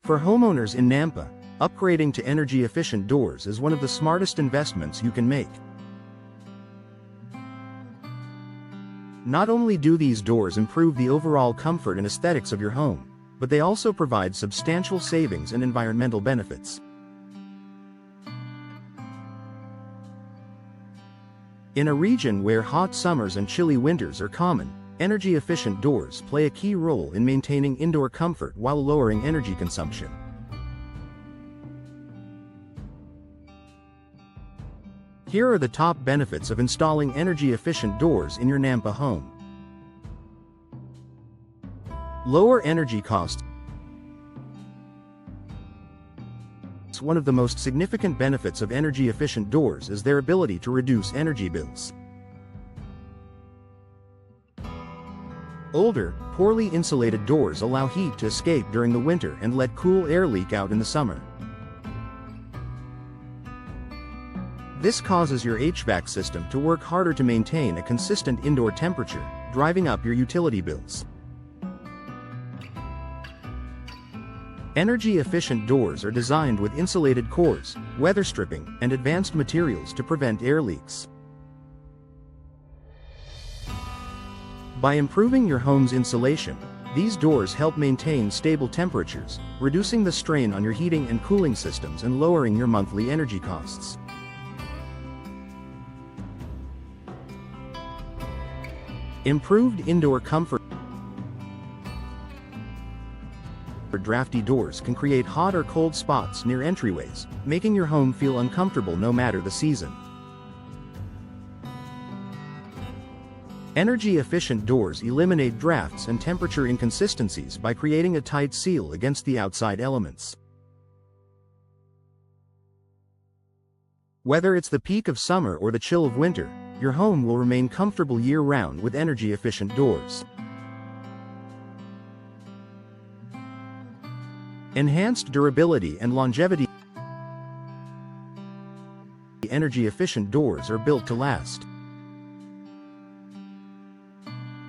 For homeowners in Nampa, upgrading to energy-efficient doors is one of the smartest investments you can make. Not only do these doors improve the overall comfort and aesthetics of your home, but they also provide substantial savings and environmental benefits. In a region where hot summers and chilly winters are common, energy-efficient doors play a key role in maintaining indoor comfort while lowering energy consumption. Here are the top benefits of installing energy-efficient doors in your Nampa home. Lower energy costs. One of the most significant benefits of energy-efficient doors is their ability to reduce energy bills. Older, poorly insulated doors allow heat to escape during the winter and let cool air leak out in the summer. This causes your HVAC system to work harder to maintain a consistent indoor temperature, driving up your utility bills. Energy-efficient doors are designed with insulated cores, weather stripping, and advanced materials to prevent air leaks. By improving your home's insulation, these doors help maintain stable temperatures, reducing the strain on your heating and cooling systems and lowering your monthly energy costs. Improved indoor comfort. Drafty doors can create hot or cold spots near entryways, making your home feel uncomfortable no matter the season. Energy-efficient doors eliminate drafts and temperature inconsistencies by creating a tight seal against the outside elements. Whether it's the peak of summer or the chill of winter, your home will remain comfortable year-round with energy-efficient doors. Enhanced durability and longevity. Energy-efficient doors are built to last.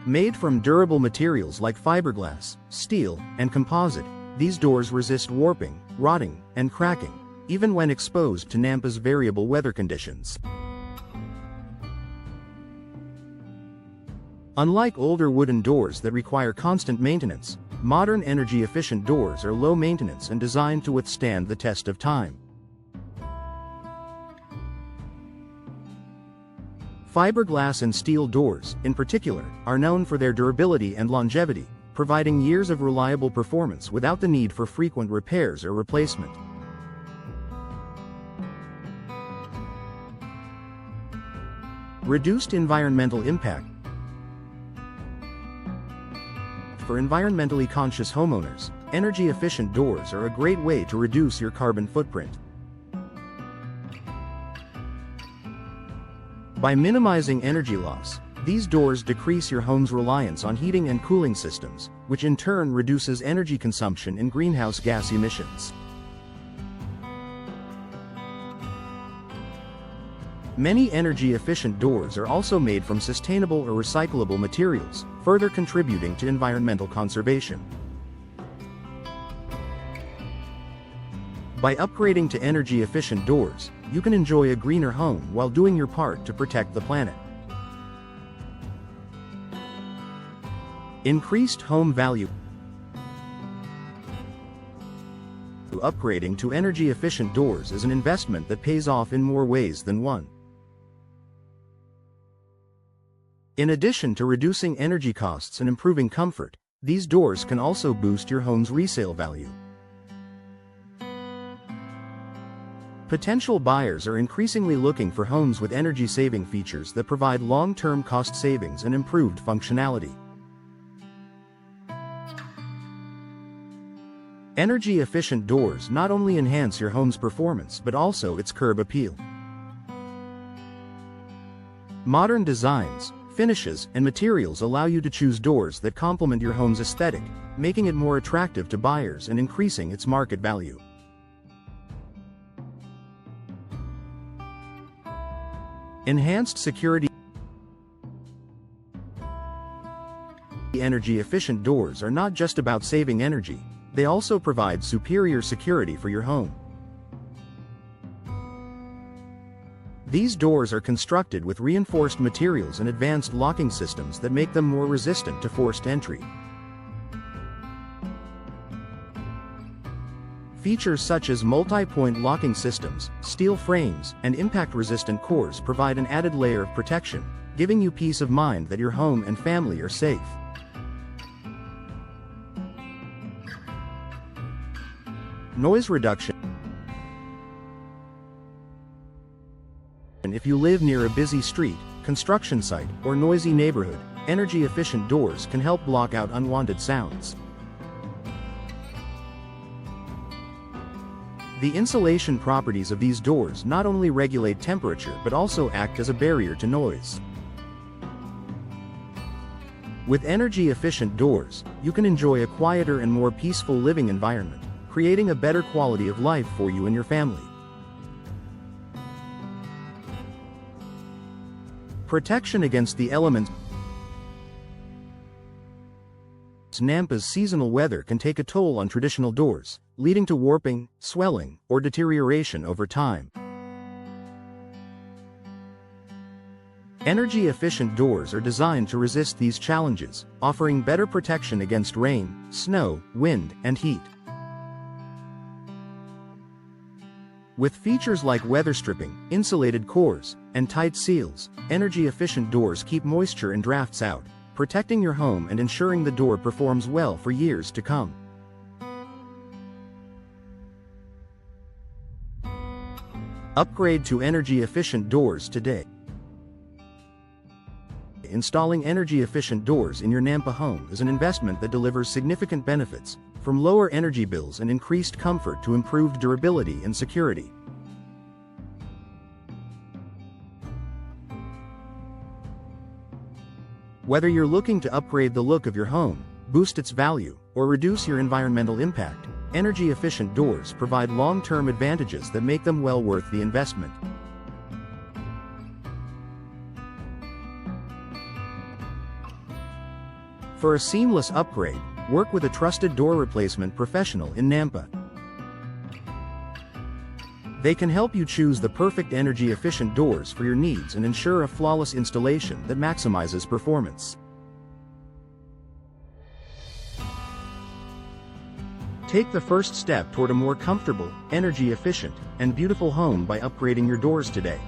Made from durable materials like fiberglass, steel, and composite, these doors resist warping, rotting, and cracking, even when exposed to Nampa's variable weather conditions. Unlike older wooden doors that require constant maintenance, modern energy-efficient doors are low maintenance and designed to withstand the test of time. Fiberglass and steel doors, in particular, are known for their durability and longevity, providing years of reliable performance without the need for frequent repairs or replacement. Reduced environmental impact. For environmentally conscious homeowners, energy-efficient doors are a great way to reduce your carbon footprint. By minimizing energy loss, these doors decrease your home's reliance on heating and cooling systems, which in turn reduces energy consumption and greenhouse gas emissions. Many energy-efficient doors are also made from sustainable or recyclable materials, further contributing to environmental conservation. By upgrading to energy-efficient doors, you can enjoy a greener home while doing your part to protect the planet. Increased home value. Upgrading to energy-efficient doors is an investment that pays off in more ways than one. In addition to reducing energy costs and improving comfort, these doors can also boost your home's resale value. Potential buyers are increasingly looking for homes with energy-saving features that provide long-term cost savings and improved functionality. Energy-efficient doors not only enhance your home's performance but also its curb appeal. Modern designs, finishes, and materials allow you to choose doors that complement your home's aesthetic, making it more attractive to buyers and increasing its market value. Enhanced security. Energy-efficient doors are not just about saving energy, They also provide superior security for your home. These doors are constructed with reinforced materials and advanced locking systems that make them more resistant to forced entry. Features such as multi-point locking systems, steel frames, and impact-resistant cores provide an added layer of protection, giving you peace of mind that your home and family are safe. Noise reduction. If you live near a busy street, construction site, or noisy neighborhood, energy-efficient doors can help block out unwanted sounds. The insulation properties of these doors not only regulate temperature but also act as a barrier to noise. With energy-efficient doors, you can enjoy a quieter and more peaceful living environment, creating a better quality of life for you and your family. Protection against the elements. Nampa's seasonal weather can take a toll on traditional doors, leading to warping, swelling, or deterioration over time. Energy-efficient doors are designed to resist these challenges, offering better protection against rain, snow, wind, and heat. With features like weather stripping, insulated cores, and tight seals, energy-efficient doors keep moisture and drafts out, protecting your home and ensuring the door performs well for years to come. Upgrade to energy-efficient doors today. Installing energy-efficient doors in your Nampa home is an investment that delivers significant benefits, from lower energy bills and increased comfort to improved durability and security. Whether you're looking to upgrade the look of your home, boost its value, or reduce your environmental impact, energy-efficient doors provide long-term advantages that make them well worth the investment. For a seamless upgrade, work with a trusted door replacement professional in Nampa. They can help you choose the perfect energy-efficient doors for your needs and ensure a flawless installation that maximizes performance. Take the first step toward a more comfortable, energy-efficient, and beautiful home by upgrading your doors today.